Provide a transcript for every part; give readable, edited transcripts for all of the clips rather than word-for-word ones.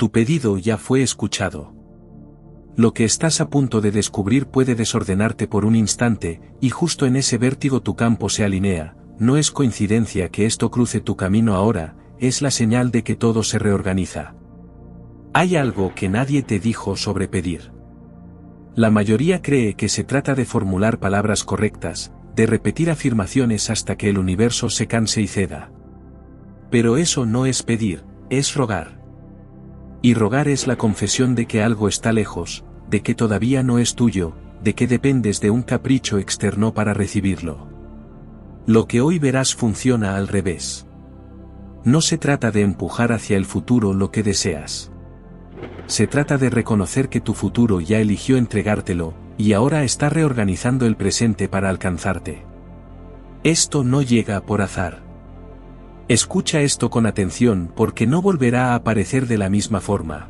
Tu pedido ya fue escuchado. Lo que estás a punto de descubrir puede desordenarte por un instante, y justo en ese vértigo tu campo se alinea. No es coincidencia que esto cruce tu camino ahora, es la señal de que todo se reorganiza. Hay algo que nadie te dijo sobre pedir. La mayoría cree que se trata de formular palabras correctas, de repetir afirmaciones hasta que el universo se canse y ceda. Pero eso no es pedir, es rogar. Y rogar es la confesión de que algo está lejos, de que todavía no es tuyo, de que dependes de un capricho externo para recibirlo. Lo que hoy verás funciona al revés. No se trata de empujar hacia el futuro lo que deseas. Se trata de reconocer que tu futuro ya eligió entregártelo, y ahora está reorganizando el presente para alcanzarte. Esto no llega por azar. Escucha esto con atención porque no volverá a aparecer de la misma forma.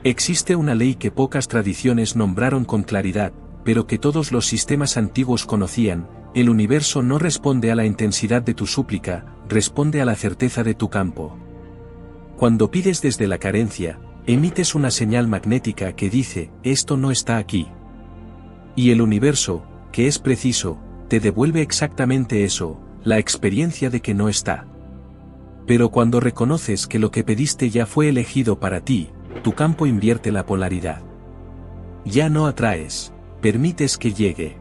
Existe una ley que pocas tradiciones nombraron con claridad, pero que todos los sistemas antiguos conocían: el universo no responde a la intensidad de tu súplica, responde a la certeza de tu campo. Cuando pides desde la carencia, emites una señal magnética que dice: esto no está aquí. Y el universo, que es preciso, te devuelve exactamente eso, la experiencia de que no está. Pero cuando reconoces que lo que pediste ya fue elegido para ti, tu campo invierte la polaridad. Ya no atraes, permites que llegue.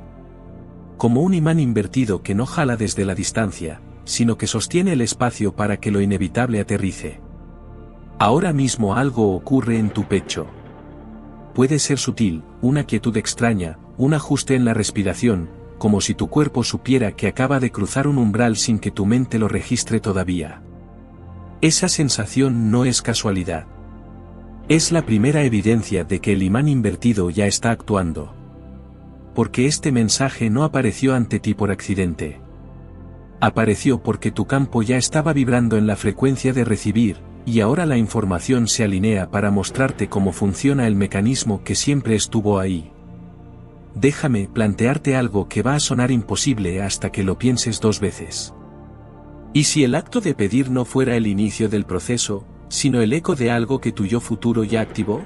Como un imán invertido que no jala desde la distancia, sino que sostiene el espacio para que lo inevitable aterrice. Ahora mismo algo ocurre en tu pecho. Puede ser sutil, una quietud extraña, un ajuste en la respiración, como si tu cuerpo supiera que acaba de cruzar un umbral sin que tu mente lo registre todavía. Esa sensación no es casualidad. Es la primera evidencia de que el imán invertido ya está actuando. Porque este mensaje no apareció ante ti por accidente. Apareció porque tu campo ya estaba vibrando en la frecuencia de recibir, y ahora la información se alinea para mostrarte cómo funciona el mecanismo que siempre estuvo ahí. Déjame plantearte algo que va a sonar imposible hasta que lo pienses dos veces. ¿Y si el acto de pedir no fuera el inicio del proceso, sino el eco de algo que tu yo futuro ya activó?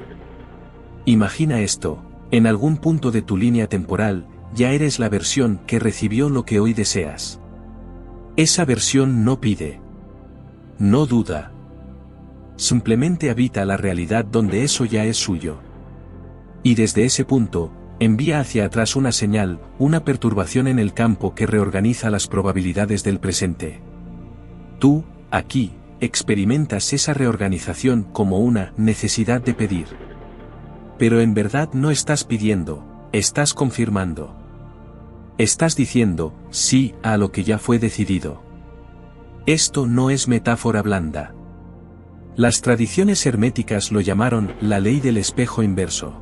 Imagina esto: en algún punto de tu línea temporal, ya eres la versión que recibió lo que hoy deseas. Esa versión no pide. No duda. Simplemente habita la realidad donde eso ya es suyo. Y desde ese punto, envía hacia atrás una señal, una perturbación en el campo que reorganiza las probabilidades del presente. Tú, aquí, experimentas esa reorganización como una necesidad de pedir. Pero en verdad no estás pidiendo, estás confirmando. Estás diciendo sí a lo que ya fue decidido. Esto no es metáfora blanda. Las tradiciones herméticas lo llamaron la ley del espejo inverso.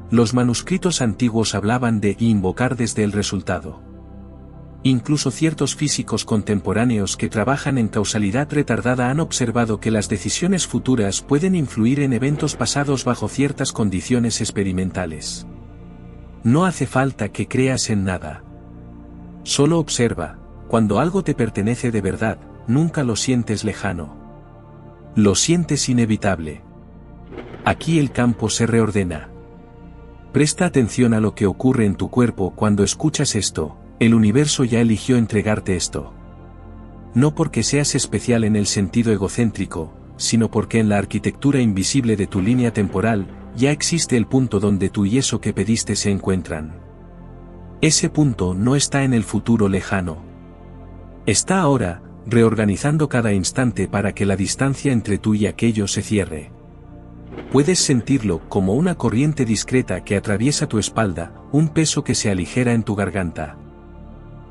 Los manuscritos antiguos hablaban de invocar desde el resultado. Incluso ciertos físicos contemporáneos que trabajan en causalidad retardada han observado que las decisiones futuras pueden influir en eventos pasados bajo ciertas condiciones experimentales. No hace falta que creas en nada. Solo observa: cuando algo te pertenece de verdad, nunca lo sientes lejano. Lo sientes inevitable. Aquí el campo se reordena. Presta atención a lo que ocurre en tu cuerpo cuando escuchas esto: el universo ya eligió entregarte esto. No porque seas especial en el sentido egocéntrico, sino porque en la arquitectura invisible de tu línea temporal, ya existe el punto donde tú y eso que pediste se encuentran. Ese punto no está en el futuro lejano. Está ahora, reorganizando cada instante para que la distancia entre tú y aquello se cierre. Puedes sentirlo como una corriente discreta que atraviesa tu espalda, un peso que se aligera en tu garganta.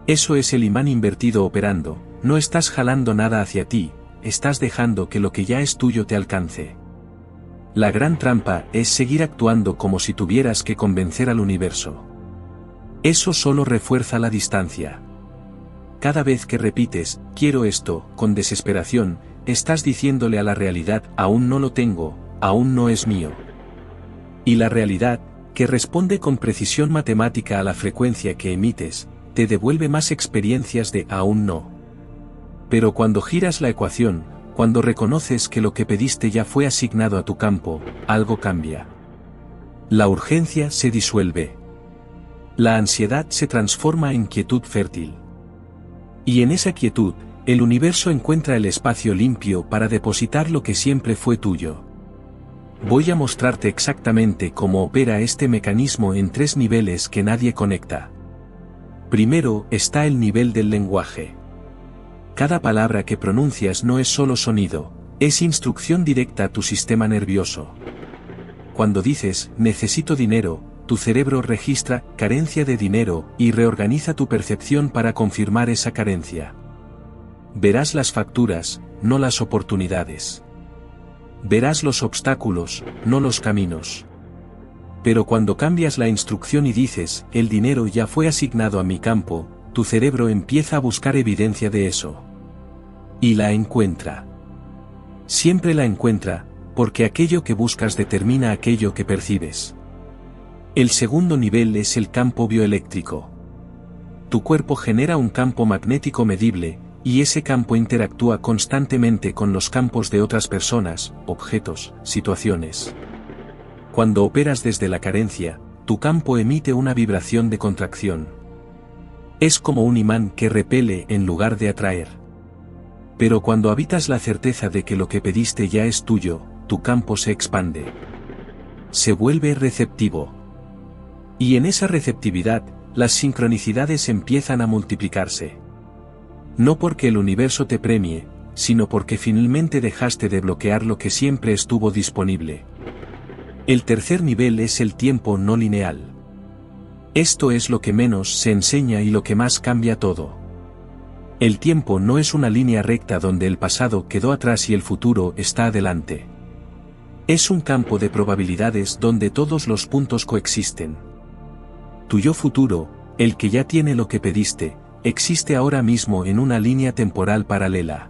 Eso es el imán invertido operando: no estás jalando nada hacia ti, estás dejando que lo que ya es tuyo te alcance. La gran trampa es seguir actuando como si tuvieras que convencer al universo. Eso solo refuerza la distancia. Cada vez que repites «quiero esto» con desesperación, estás diciéndole a la realidad «aún no lo tengo, aún no es mío». Y la realidad, que responde con precisión matemática a la frecuencia que emites, te devuelve más experiencias de «aún no». Pero cuando giras la ecuación, Cuando reconoces que lo que pediste ya fue asignado a tu campo, algo cambia. La urgencia se disuelve. La ansiedad se transforma en quietud fértil. Y en esa quietud, el universo encuentra el espacio limpio para depositar lo que siempre fue tuyo. Voy a mostrarte exactamente cómo opera este mecanismo en 3 niveles que nadie conecta. Primero está el nivel del lenguaje. Cada palabra que pronuncias no es solo sonido, es instrucción directa a tu sistema nervioso. Cuando dices, necesito dinero, tu cerebro registra, carencia de dinero, y reorganiza tu percepción para confirmar esa carencia. Verás las facturas, no las oportunidades. Verás los obstáculos, no los caminos. Pero cuando cambias la instrucción y dices, el dinero ya fue asignado a mi campo, tu cerebro empieza a buscar evidencia de eso. Y la encuentra. Siempre la encuentra, porque aquello que buscas determina aquello que percibes. El segundo nivel es el campo bioeléctrico. Tu cuerpo genera un campo magnético medible, y ese campo interactúa constantemente con los campos de otras personas, objetos, situaciones. Cuando operas desde la carencia, tu campo emite una vibración de contracción. Es como un imán que repele en lugar de atraer. Pero cuando habitas la certeza de que lo que pediste ya es tuyo, tu campo se expande. Se vuelve receptivo. Y en esa receptividad, las sincronicidades empiezan a multiplicarse. No porque el universo te premie, sino porque finalmente dejaste de bloquear lo que siempre estuvo disponible. El tercer nivel es el tiempo no lineal. Esto es lo que menos se enseña y lo que más cambia todo. El tiempo no es una línea recta donde el pasado quedó atrás y el futuro está adelante. Es un campo de probabilidades donde todos los puntos coexisten. Tu yo futuro, el que ya tiene lo que pediste, existe ahora mismo en una línea temporal paralela.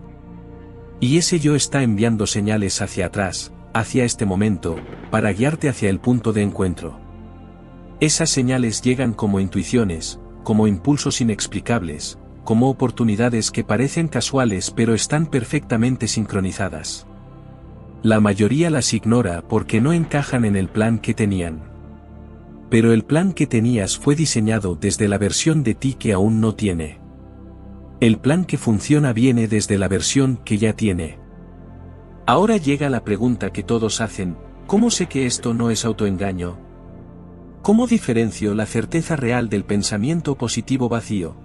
Y ese yo está enviando señales hacia atrás, hacia este momento, para guiarte hacia el punto de encuentro. Esas señales llegan como intuiciones, como impulsos inexplicables, como oportunidades que parecen casuales pero están perfectamente sincronizadas. La mayoría las ignora porque no encajan en el plan que tenían. Pero el plan que tenías fue diseñado desde la versión de ti que aún no tiene. El plan que funciona viene desde la versión que ya tiene. Ahora llega la pregunta que todos hacen, ¿cómo sé que esto no es autoengaño? ¿Cómo diferencio la certeza real del pensamiento positivo vacío?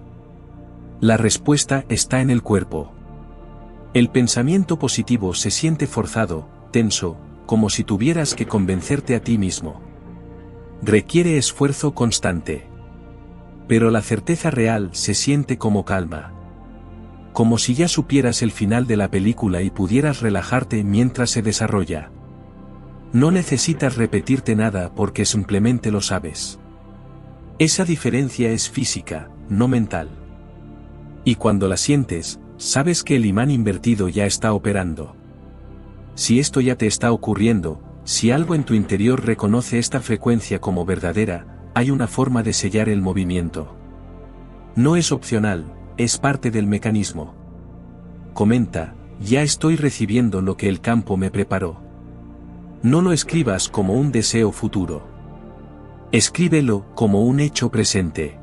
La respuesta está en el cuerpo. El pensamiento positivo se siente forzado, tenso, como si tuvieras que convencerte a ti mismo. Requiere esfuerzo constante. Pero la certeza real se siente como calma. Como si ya supieras el final de la película y pudieras relajarte mientras se desarrolla. No necesitas repetirte nada porque simplemente lo sabes. Esa diferencia es física, no mental. Y cuando la sientes, sabes que el imán invertido ya está operando. Si esto ya te está ocurriendo, si algo en tu interior reconoce esta frecuencia como verdadera, hay una forma de sellar el movimiento. No es opcional, es parte del mecanismo. Comenta, ya estoy recibiendo lo que el campo me preparó. No lo escribas como un deseo futuro. Escríbelo como un hecho presente.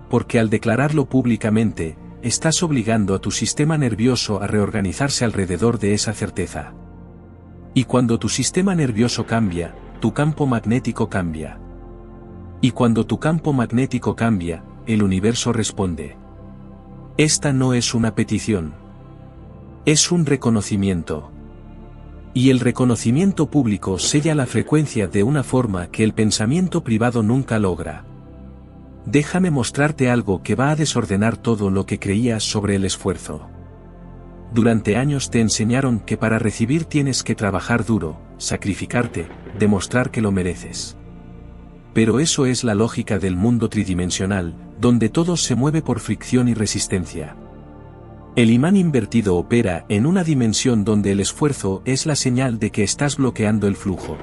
Porque al declararlo públicamente, estás obligando a tu sistema nervioso a reorganizarse alrededor de esa certeza. Y cuando tu sistema nervioso cambia, tu campo magnético cambia. Y cuando tu campo magnético cambia, el universo responde. Esta no es una petición. Es un reconocimiento. Y el reconocimiento público sella la frecuencia de una forma que el pensamiento privado nunca logra. Déjame mostrarte algo que va a desordenar todo lo que creías sobre el esfuerzo. Durante años te enseñaron que para recibir tienes que trabajar duro, sacrificarte, demostrar que lo mereces. Pero eso es la lógica del mundo tridimensional, donde todo se mueve por fricción y resistencia. El imán invertido opera en una dimensión donde el esfuerzo es la señal de que estás bloqueando el flujo.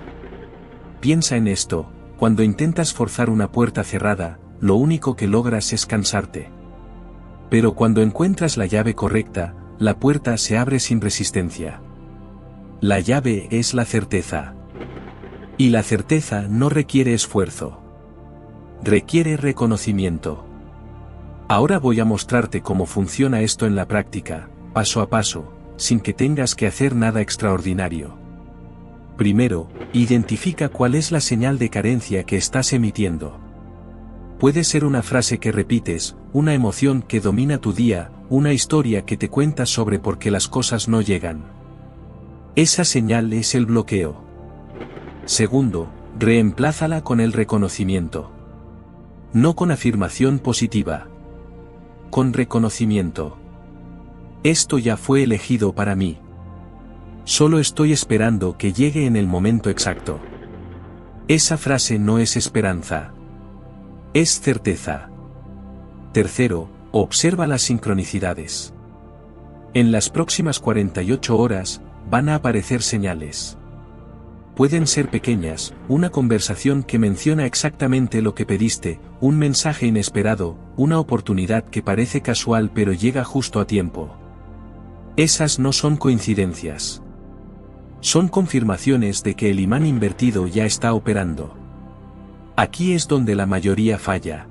Piensa en esto, cuando intentas forzar una puerta cerrada, lo único que logras es cansarte. Pero cuando encuentras la llave correcta, la puerta se abre sin resistencia. La llave es la certeza. Y la certeza no requiere esfuerzo. Requiere reconocimiento. Ahora voy a mostrarte cómo funciona esto en la práctica, paso a paso, sin que tengas que hacer nada extraordinario. Primero, identifica cuál es la señal de carencia que estás emitiendo. Puede ser una frase que repites, una emoción que domina tu día, una historia que te cuentas sobre por qué las cosas no llegan. Esa señal es el bloqueo. Segundo, reemplázala con el reconocimiento. No con afirmación positiva. Con reconocimiento. Esto ya fue elegido para mí. Solo estoy esperando que llegue en el momento exacto. Esa frase no es esperanza. Es certeza. Tercero, observa las sincronicidades. En las próximas 48 horas, van a aparecer señales. Pueden ser pequeñas, una conversación que menciona exactamente lo que pediste, un mensaje inesperado, una oportunidad que parece casual pero llega justo a tiempo. Esas no son coincidencias. Son confirmaciones de que el imán invertido ya está operando. Aquí es donde la mayoría falla.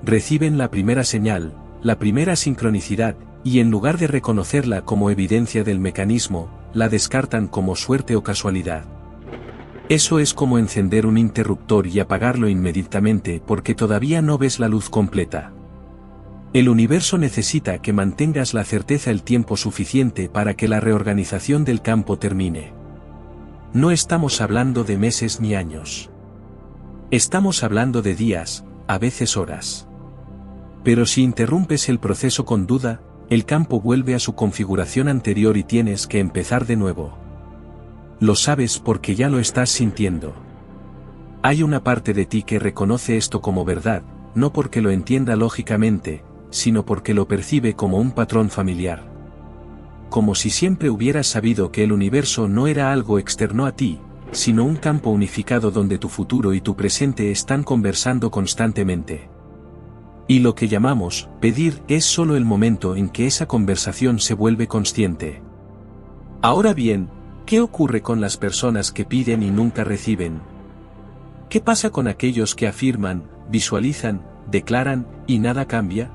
Reciben la primera señal, la primera sincronicidad, y en lugar de reconocerla como evidencia del mecanismo, la descartan como suerte o casualidad. Eso es como encender un interruptor y apagarlo inmediatamente porque todavía no ves la luz completa. El universo necesita que mantengas la certeza el tiempo suficiente para que la reorganización del campo termine. No estamos hablando de meses ni años. Estamos hablando de días, a veces horas. Pero si interrumpes el proceso con duda, el campo vuelve a su configuración anterior y tienes que empezar de nuevo. Lo sabes porque ya lo estás sintiendo. Hay una parte de ti que reconoce esto como verdad, no porque lo entienda lógicamente, sino porque lo percibe como un patrón familiar. Como si siempre hubieras sabido que el universo no era algo externo a ti, sino un campo unificado donde tu futuro y tu presente están conversando constantemente. Y lo que llamamos pedir es solo el momento en que esa conversación se vuelve consciente. Ahora bien, ¿qué ocurre con las personas que piden y nunca reciben? ¿Qué pasa con aquellos que afirman, visualizan, declaran, y nada cambia?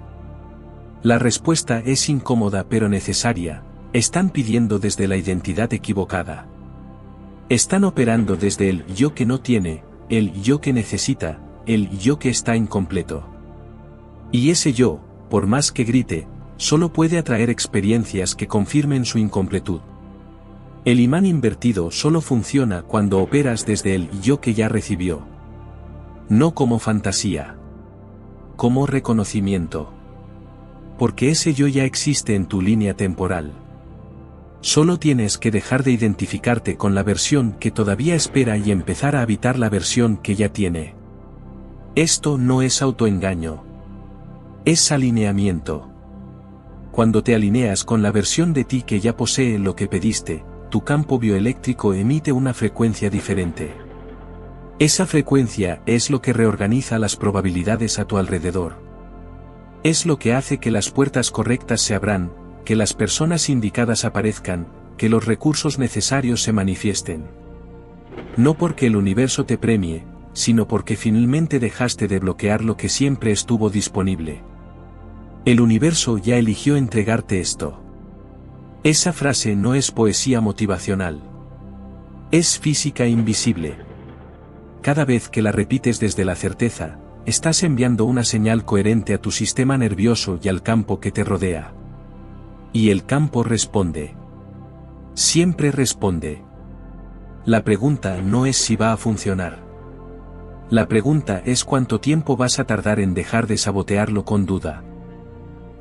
La respuesta es incómoda pero necesaria. Están pidiendo desde la identidad equivocada. Están operando desde el yo que no tiene, el yo que necesita, el yo que está incompleto. Y ese yo, por más que grite, solo puede atraer experiencias que confirmen su incompletud. El imán invertido solo funciona cuando operas desde el yo que ya recibió. No como fantasía. Como reconocimiento. Porque ese yo ya existe en tu línea temporal. Solo tienes que dejar de identificarte con la versión que todavía espera y empezar a habitar la versión que ya tiene. Esto no es autoengaño. Es alineamiento. Cuando te alineas con la versión de ti que ya posee lo que pediste, tu campo bioeléctrico emite una frecuencia diferente. Esa frecuencia es lo que reorganiza las probabilidades a tu alrededor. Es lo que hace que las puertas correctas se abran, que las personas indicadas aparezcan, que los recursos necesarios se manifiesten. No porque el universo te premie, sino porque finalmente dejaste de bloquear lo que siempre estuvo disponible. El universo ya eligió entregarte esto. Esa frase no es poesía motivacional. Es física invisible. Cada vez que la repites desde la certeza, estás enviando una señal coherente a tu sistema nervioso y al campo que te rodea. Y el campo responde. Siempre responde. La pregunta no es si va a funcionar. La pregunta es cuánto tiempo vas a tardar en dejar de sabotearlo con duda.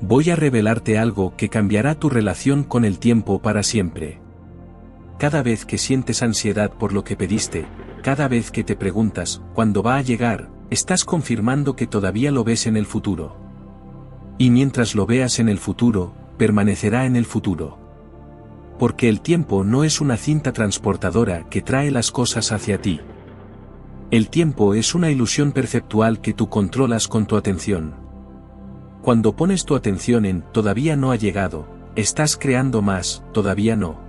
Voy a revelarte algo que cambiará tu relación con el tiempo para siempre. Cada vez que sientes ansiedad por lo que pediste, cada vez que te preguntas ¿cuándo va a llegar?, estás confirmando que todavía lo ves en el futuro. Y mientras lo veas en el futuro, permanecerá en el futuro. Porque el tiempo no es una cinta transportadora que trae las cosas hacia ti. El tiempo es una ilusión perceptual que tú controlas con tu atención. Cuando pones tu atención en todavía no ha llegado, estás creando más, todavía no.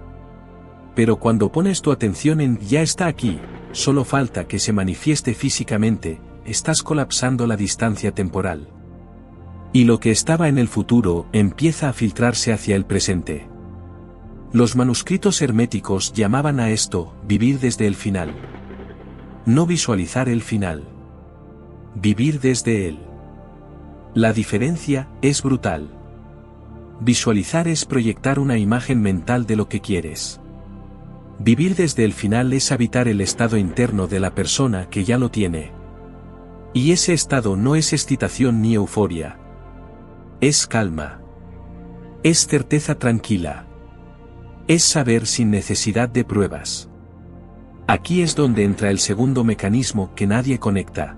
Pero cuando pones tu atención en ya está aquí, solo falta que se manifieste físicamente, estás colapsando la distancia temporal. Y lo que estaba en el futuro empieza a filtrarse hacia el presente. Los manuscritos herméticos llamaban a esto vivir desde el final. No visualizar el final. Vivir desde él. La diferencia es brutal. Visualizar es proyectar una imagen mental de lo que quieres. Vivir desde el final es habitar el estado interno de la persona que ya lo tiene. Y ese estado no es excitación ni euforia. Es calma. Es certeza tranquila. Es saber sin necesidad de pruebas. Aquí es donde entra el segundo mecanismo que nadie conecta.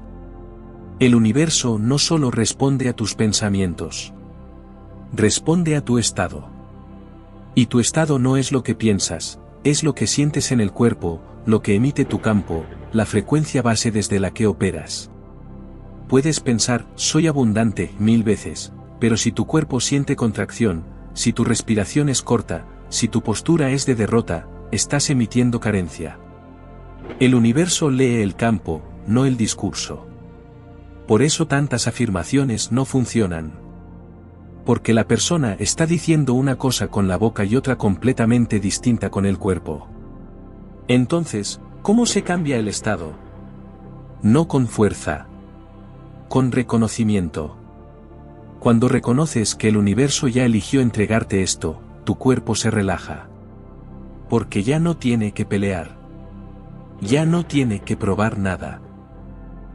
El universo no solo responde a tus pensamientos. Responde a tu estado. Y tu estado no es lo que piensas, es lo que sientes en el cuerpo, lo que emite tu campo, la frecuencia base desde la que operas. Puedes pensar, soy abundante, 1000 veces, pero si tu cuerpo siente contracción, si tu respiración es corta, si tu postura es de derrota, estás emitiendo carencia. El universo lee el campo, no el discurso. Por eso tantas afirmaciones no funcionan. Porque la persona está diciendo una cosa con la boca y otra completamente distinta con el cuerpo. Entonces, ¿cómo se cambia el estado? No con fuerza. Con reconocimiento. Cuando reconoces que el universo ya eligió entregarte esto, tu cuerpo se relaja. Porque ya no tiene que pelear. Ya no tiene que probar nada.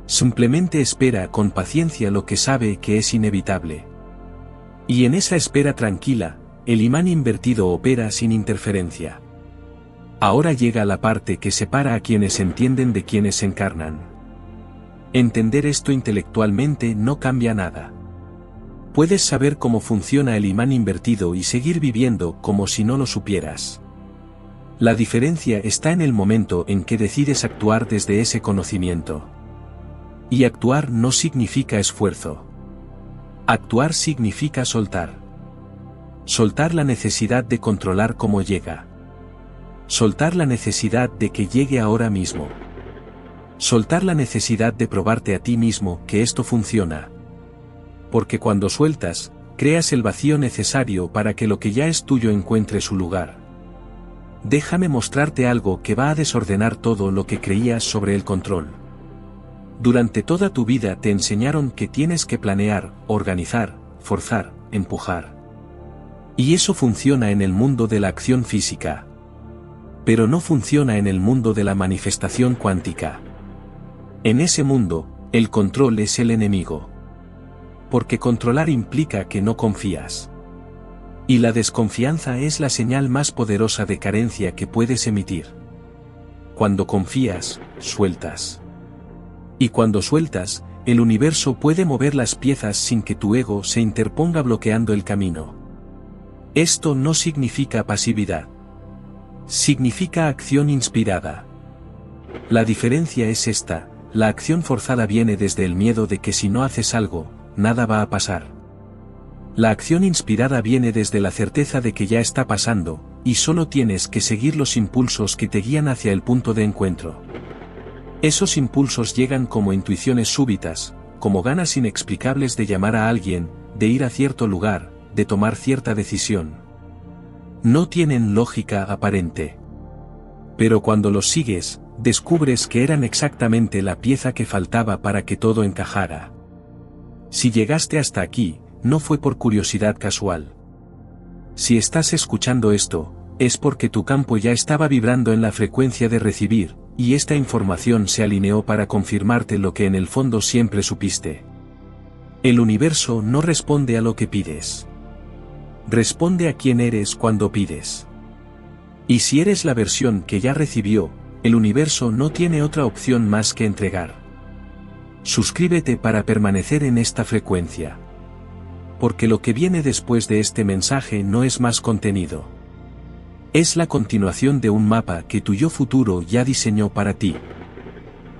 Simplemente espera con paciencia lo que sabe que es inevitable. Y en esa espera tranquila, el imán invertido opera sin interferencia. Ahora llega la parte que separa a quienes entienden de quienes encarnan. Entender esto intelectualmente no cambia nada. Puedes saber cómo funciona el imán invertido y seguir viviendo como si no lo supieras. La diferencia está en el momento en que decides actuar desde ese conocimiento. Y actuar no significa esfuerzo. Actuar significa soltar. Soltar la necesidad de controlar cómo llega. Soltar la necesidad de que llegue ahora mismo. Soltar la necesidad de probarte a ti mismo que esto funciona. Porque cuando sueltas, creas el vacío necesario para que lo que ya es tuyo encuentre su lugar. Déjame mostrarte algo que va a desordenar todo lo que creías sobre el control. Durante toda tu vida te enseñaron que tienes que planear, organizar, forzar, empujar. Y eso funciona en el mundo de la acción física. Pero no funciona en el mundo de la manifestación cuántica. En ese mundo, el control es el enemigo. Porque controlar implica que no confías. Y la desconfianza es la señal más poderosa de carencia que puedes emitir. Cuando confías, sueltas. Y cuando sueltas, el universo puede mover las piezas sin que tu ego se interponga bloqueando el camino. Esto no significa pasividad. Significa acción inspirada. La diferencia es esta, la acción forzada viene desde el miedo de que si no haces algo, nada va a pasar. La acción inspirada viene desde la certeza de que ya está pasando, y solo tienes que seguir los impulsos que te guían hacia el punto de encuentro. Esos impulsos llegan como intuiciones súbitas, como ganas inexplicables de llamar a alguien, de ir a cierto lugar, de tomar cierta decisión. No tienen lógica aparente. Pero cuando los sigues, descubres que eran exactamente la pieza que faltaba para que todo encajara. Si llegaste hasta aquí, no fue por curiosidad casual. Si estás escuchando esto, es porque tu campo ya estaba vibrando en la frecuencia de recibir, y esta información se alineó para confirmarte lo que en el fondo siempre supiste. El universo no responde a lo que pides. Responde a quién eres cuando pides. Y si eres la versión que ya recibió, el universo no tiene otra opción más que entregar. Suscríbete para permanecer en esta frecuencia. Porque lo que viene después de este mensaje no es más contenido. Es la continuación de un mapa que tu yo futuro ya diseñó para ti.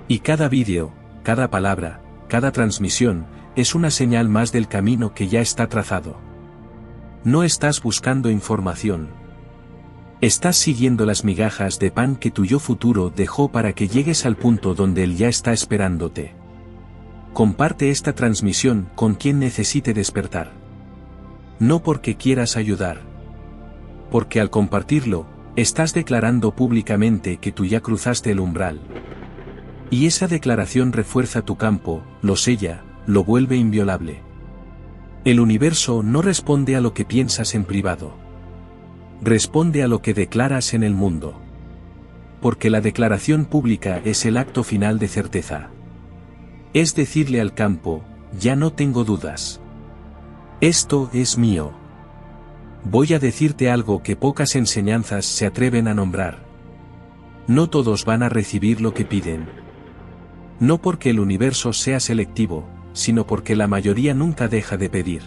Y cada vídeo, cada palabra, cada transmisión, es una señal más del camino que ya está trazado. No estás buscando información. Estás siguiendo las migajas de pan que tu yo futuro dejó para que llegues al punto donde él ya está esperándote. Comparte esta transmisión con quien necesite despertar. No porque quieras ayudar. Porque al compartirlo, estás declarando públicamente que tú ya cruzaste el umbral. Y esa declaración refuerza tu campo, lo sella, lo vuelve inviolable. El universo no responde a lo que piensas en privado. Responde a lo que declaras en el mundo. Porque la declaración pública es el acto final de certeza. Es decirle al campo, ya no tengo dudas. Esto es mío. Voy a decirte algo que pocas enseñanzas se atreven a nombrar. No todos van a recibir lo que piden. No porque el universo sea selectivo, sino porque la mayoría nunca deja de pedir.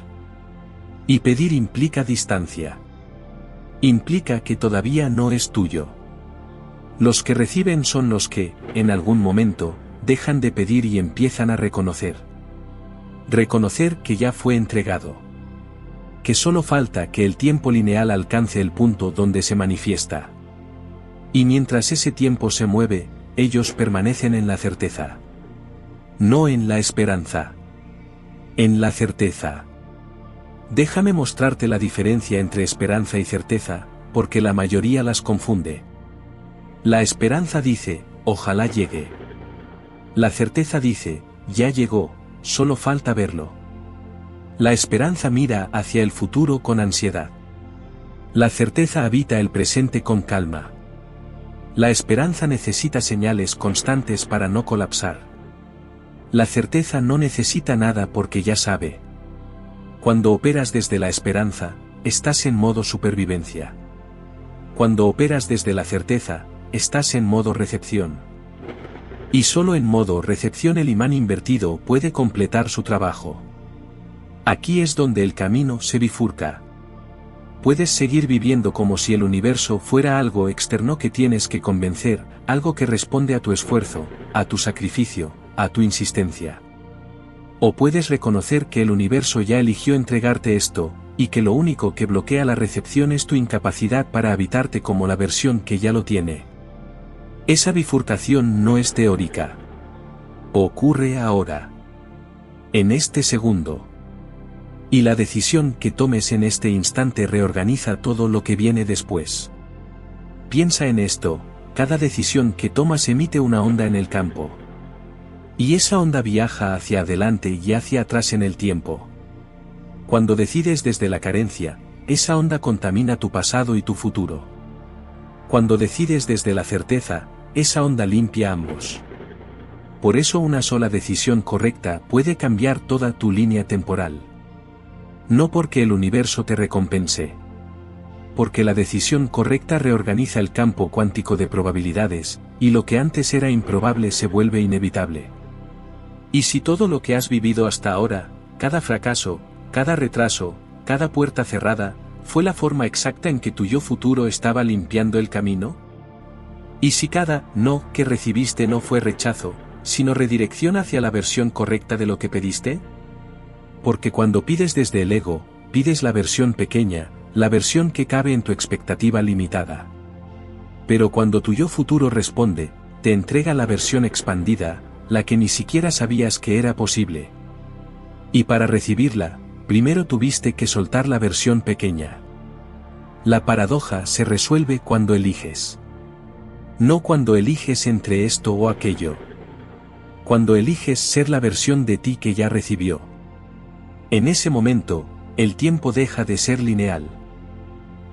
Y pedir implica distancia. Implica que todavía no es tuyo. Los que reciben son los que, en algún momento, dejan de pedir y empiezan a reconocer. Reconocer que ya fue entregado. Que solo falta que el tiempo lineal alcance el punto donde se manifiesta. Y mientras ese tiempo se mueve, ellos permanecen en la certeza. No en la esperanza. En la certeza. Déjame mostrarte la diferencia entre esperanza y certeza, porque la mayoría las confunde. La esperanza dice, ojalá llegue. La certeza dice, ya llegó, solo falta verlo. La esperanza mira hacia el futuro con ansiedad. La certeza habita el presente con calma. La esperanza necesita señales constantes para no colapsar. La certeza no necesita nada porque ya sabe. Cuando operas desde la esperanza, estás en modo supervivencia. Cuando operas desde la certeza, estás en modo recepción. Y solo en modo recepción el imán invertido puede completar su trabajo. Aquí es donde el camino se bifurca. Puedes seguir viviendo como si el universo fuera algo externo que tienes que convencer, algo que responde a tu esfuerzo, a tu sacrificio, a tu insistencia. O puedes reconocer que el universo ya eligió entregarte esto, y que lo único que bloquea la recepción es tu incapacidad para habitarte como la versión que ya lo tiene. Esa bifurcación no es teórica. Ocurre ahora. En este segundo. Y la decisión que tomes en este instante reorganiza todo lo que viene después. Piensa en esto, cada decisión que tomas emite una onda en el campo. Y esa onda viaja hacia adelante y hacia atrás en el tiempo. Cuando decides desde la carencia, esa onda contamina tu pasado y tu futuro. Cuando decides desde la certeza, esa onda limpia ambos. Por eso una sola decisión correcta puede cambiar toda tu línea temporal. No porque el universo te recompense. Porque la decisión correcta reorganiza el campo cuántico de probabilidades, y lo que antes era improbable se vuelve inevitable. Y si todo lo que has vivido hasta ahora, cada fracaso, cada retraso, cada puerta cerrada, fue la forma exacta en que tu yo futuro estaba limpiando el camino? ¿Y si cada no que recibiste no fue rechazo, sino redirección hacia la versión correcta de lo que pediste? Porque cuando pides desde el ego, pides la versión pequeña, la versión que cabe en tu expectativa limitada. Pero cuando tu yo futuro responde, te entrega la versión expandida, la que ni siquiera sabías que era posible. Y para recibirla, primero tuviste que soltar la versión pequeña. La paradoja se resuelve cuando eliges. No cuando eliges entre esto o aquello. Cuando eliges ser la versión de ti que ya recibió. En ese momento, el tiempo deja de ser lineal.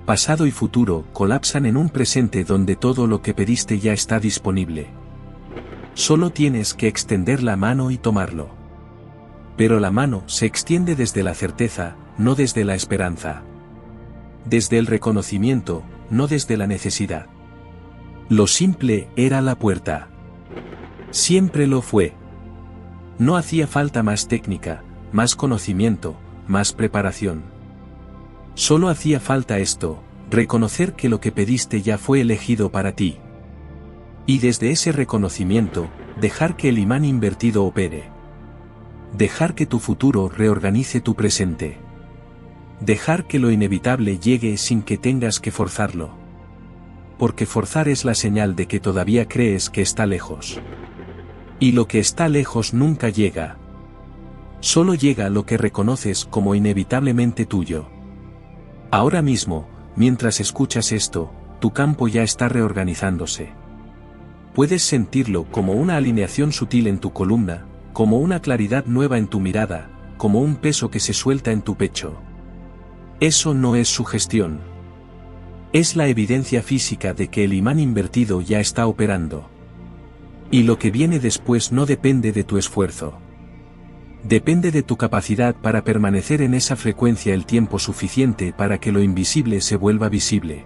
Pasado y futuro colapsan en un presente donde todo lo que pediste ya está disponible. Solo tienes que extender la mano y tomarlo. Pero la mano se extiende desde la certeza, no desde la esperanza. Desde el reconocimiento, no desde la necesidad. Lo simple era la puerta. Siempre lo fue. No hacía falta más técnica, más conocimiento, más preparación. Solo hacía falta esto, reconocer que lo que pediste ya fue elegido para ti. Y desde ese reconocimiento, dejar que el imán invertido opere. Dejar que tu futuro reorganice tu presente. Dejar que lo inevitable llegue sin que tengas que forzarlo. Porque forzar es la señal de que todavía crees que está lejos. Y lo que está lejos nunca llega. Solo llega lo que reconoces como inevitablemente tuyo. Ahora mismo, mientras escuchas esto, tu campo ya está reorganizándose. Puedes sentirlo como una alineación sutil en tu columna, como una claridad nueva en tu mirada, como un peso que se suelta en tu pecho. Eso no es sugestión. Es la evidencia física de que el imán invertido ya está operando. Y lo que viene después no depende de tu esfuerzo. Depende de tu capacidad para permanecer en esa frecuencia el tiempo suficiente para que lo invisible se vuelva visible.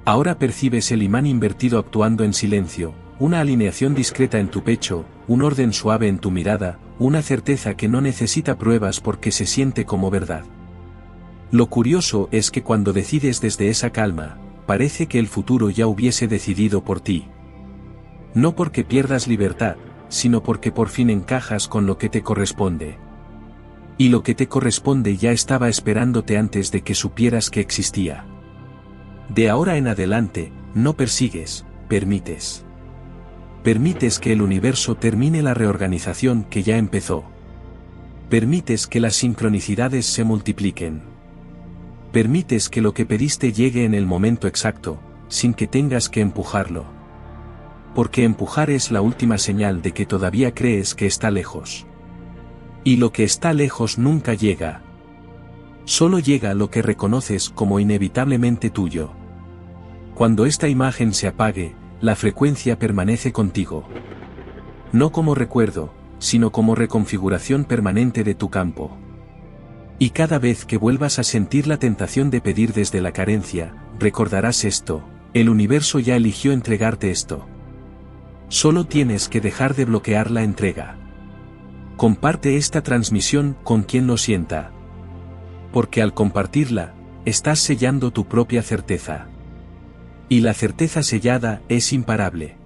Ahora percibes el imán invertido actuando en silencio, una alineación discreta en tu pecho, un orden suave en tu mirada, una certeza que no necesita pruebas porque se siente como verdad. Lo curioso es que cuando decides desde esa calma, parece que el futuro ya hubiese decidido por ti. No porque pierdas libertad, sino porque por fin encajas con lo que te corresponde. Y lo que te corresponde ya estaba esperándote antes de que supieras que existía. De ahora en adelante, no persigues, permites. Permites que el universo termine la reorganización que ya empezó. Permites que las sincronicidades se multipliquen. Permites que lo que pediste llegue en el momento exacto, sin que tengas que empujarlo. Porque empujar es la última señal de que todavía crees que está lejos. Y lo que está lejos nunca llega. Solo llega lo que reconoces como inevitablemente tuyo. Cuando esta imagen se apague, la frecuencia permanece contigo. No como recuerdo, sino como reconfiguración permanente de tu campo. Y cada vez que vuelvas a sentir la tentación de pedir desde la carencia, recordarás esto: el universo ya eligió entregarte esto. Solo tienes que dejar de bloquear la entrega. Comparte esta transmisión con quien lo sienta. Porque al compartirla, estás sellando tu propia certeza. Y la certeza sellada es imparable.